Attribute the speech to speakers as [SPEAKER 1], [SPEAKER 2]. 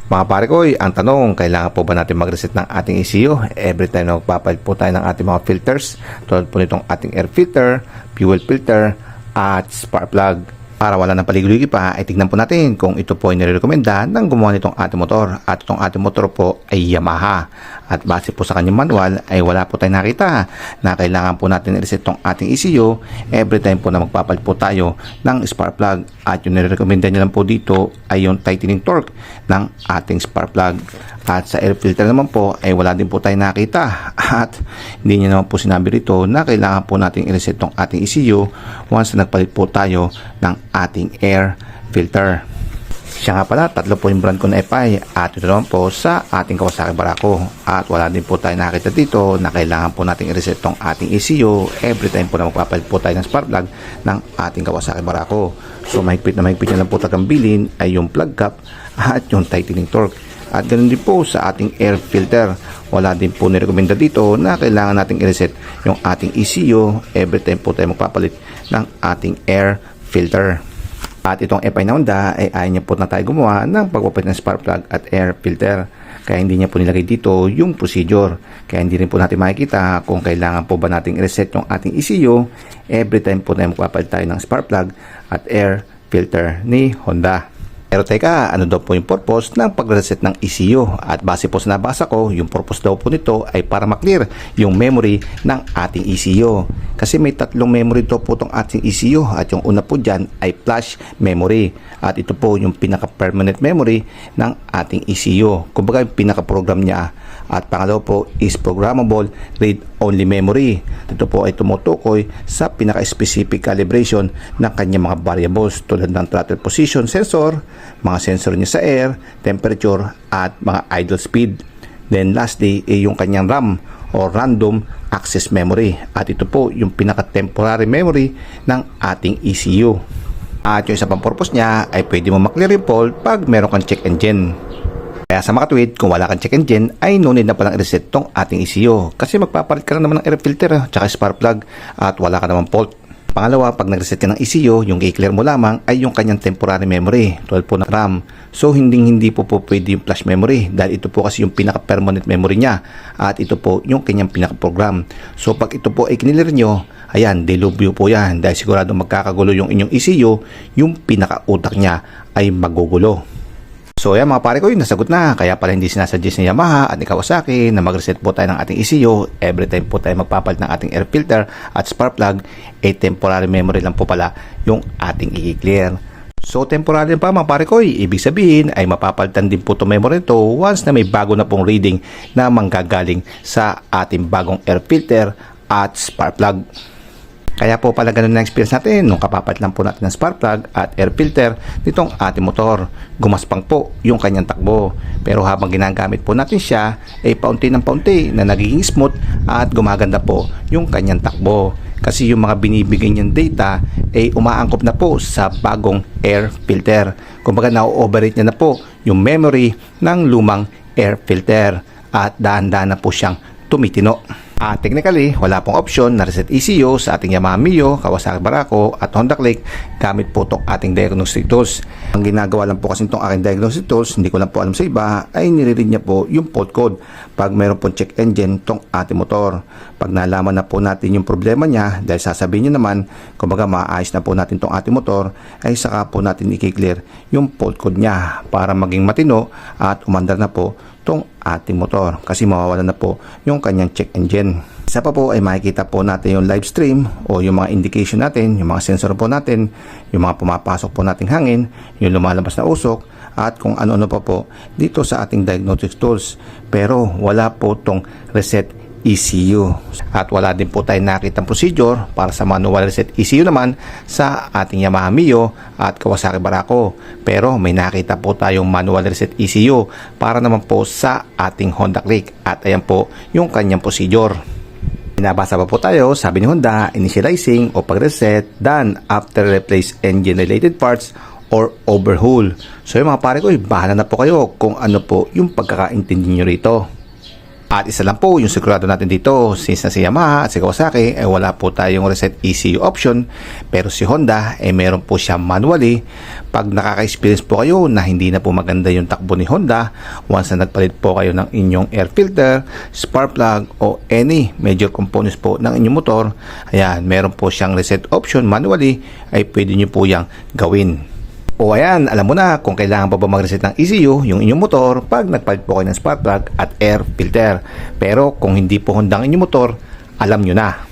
[SPEAKER 1] Mga pare ko, ang tanong, kailangan po ba natin mag-reset ng ating ECU every time na magpapalit po tayo ng ating mga filters, tulad po nitong ating air filter, fuel filter, at spark plug? Para wala ng paligoy pa, ay tignan po natin kung ito po ay nirekomenda ng gumawa nitong ating motor. At itong ating motor po ay Yamaha. At base po sa kanyang manual ay wala po tayong nakita na kailangan po natin i-reset itong ating ECU every time po na magpapalit po tayo ng spark plug. At yung nirekomenda niya lang po dito ay yung tightening torque ng ating spark plug. At sa air filter naman po ay wala din po tayong nakita. At hindi niya naman po sinabi rito na kailangan po natin i-reset itong ating ECU once na nagpalit po tayo ng ating air filter. Siya nga pala, tatlo po yung brand ko na FI at ito naman po sa ating Kawasaki Barako. At wala din po tayo nakita dito na kailangan po natin i-reset tong ating ECU every time po na magpapalit po tayo ng spark plug ng ating Kawasaki Barako. So mahigpit na mahigpit na lang po tagang bilhin ay yung plug cap at yung tightening torque. At ganoon din po sa ating air filter. Wala din po nirekomenda dito na kailangan natin i-reset yung ating ECU every time po tayo magpapalit ng ating air filter. At itong FI na Honda ay ayaw niya po na tayo gumawa ng pagpapalit ng spark plug at air filter. Kaya hindi niya po nilagay dito yung procedure. Kaya hindi rin po natin makikita kung kailangan po ba natin i-reset yung ating ECU every time po tayo magpapalit tayo ng spark plug at air filter ni Honda. Pero teka, ano daw po yung purpose ng pag-reset ng ECU? At base po sa nabasa ko, yung purpose daw po nito ay para maklear yung memory ng ating ECU. Kasi may tatlong memory daw po itong ating ECU at yung una po dyan ay flash memory. At ito po yung pinaka-permanent memory ng ating ECU. Kumbaga yung pinaka-program niya. At pangalawa po is programmable read-only memory. Ito po ay tumutukoy sa pinaka-specific calibration ng kanyang mga variables tulad ng throttle position sensor, mga sensor niya sa air, temperature, at mga idle speed. Then lastly ay yung kanyang RAM o random access memory. At ito po yung pinaka-temporary memory ng ating ECU. At yung isa pang purpose niya ay pwede mo maklear yung fault pag meron kang check engine. Kaya sa mga tweet, kung wala kang check engine, ay no need na palang i-reset tong ating ECU. Kasi magpapalit ka na naman ng air filter at spark plug at wala ka naman fault. Pangalawa, pag nag-reset ka ng ECU, yung i-clear mo lamang ay yung kanyang temporary memory, tulad po ng RAM. So, hindi po pwede yung flash memory dahil ito po kasi yung pinaka-permanent memory niya at ito po yung kanyang pinaka-program. So, pag ito po ay kinilir nyo, ayan, delubyo po yan dahil sigurado magkakagulo yung inyong ECU, yung pinaka-utak niya ay magugulo. So yan mga pare ko, yung nasagot na. Kaya pala hindi sinasuggest ni Yamaha at ni Kawasaki na mag-reset po tayo ng ating ECU every time po tayo magpapalit ng ating air filter at spark plug. Temporary memory lang po pala yung ating i-clear. So temporary pa mga pare ko, ibig sabihin ay mapapalitan din po itong memory ito once na may bago na pong reading na manggagaling sa ating bagong air filter at spark plug. Kaya po pala ganun na experience natin nung kapapalit lang po natin ng spark plug at air filter nitong ating motor. Gumaspang po yung kanyang takbo. Pero habang ginagamit po natin siya, ay paunti ng paunti na nagiging smooth at gumaganda po yung kanyang takbo. Kasi yung mga binibigay niyang data ay umaangkop na po sa bagong air filter. Kumbaga na-overrate niya na po yung memory ng lumang air filter at dahan-dahan na po siyang tumitino. Technically, wala pong option na reset ECU sa ating Yamaha Mio, Kawasaki Barako at Honda Click gamit po itong ating diagnostic tools. Ang ginagawa lang po kasi itong aking diagnostic tools, hindi ko lang po alam sa iba, ay nire-read niya po yung fault code pag mayroon pong check engine itong ating motor. Pag nalaman na po natin yung problema niya, dahil sasabihin niya naman, kumbaga maayos na po natin itong ating motor, ay saka po natin i-clear yung fault code niya para maging matino at umandar na po itong ating motor kasi mawawalan na po yung kanyang check engine. Isa pa po ay makikita po natin yung live stream o yung mga indication natin, yung mga sensor po natin, yung mga pumapasok po nating hangin, yung lumalabas na usok at kung ano-ano pa po dito sa ating diagnostic tools. Pero wala po itong reset ECU at wala din po tayo nakitang procedure para sa manual reset ECU naman sa ating Yamaha Mio at Kawasaki Barako. Pero may nakita po tayong manual reset ECU para naman po sa ating Honda Click at ayan po yung kanyang procedure. Binabasa pa po tayo, sabi ni Honda, initializing o pag-reset done after replace engine related parts or overhaul. So yung mga pare ko, bahala na po kayo kung ano po yung pagkakaintindi nyo rito. At isa lang po yung sigurado natin dito, since na si Yamaha at si Kawasaki ay wala po tayong reset ECU option, pero si Honda ay meron po siya manually. Pag nakaka-experience po kayo na hindi na po maganda yung takbo ni Honda, once na nagpalit po kayo ng inyong air filter, spark plug o any major components po ng inyong motor, ayan, meron po siyang reset option manually, ay pwede nyo po yang gawin. O ayan, alam mo na kung kailangan pa ba mag-reset ng ECU yung inyong motor pag nagpalit po kayo ng spark plug at air filter. Pero kung hindi po Honda ang inyong motor, alam nyo na.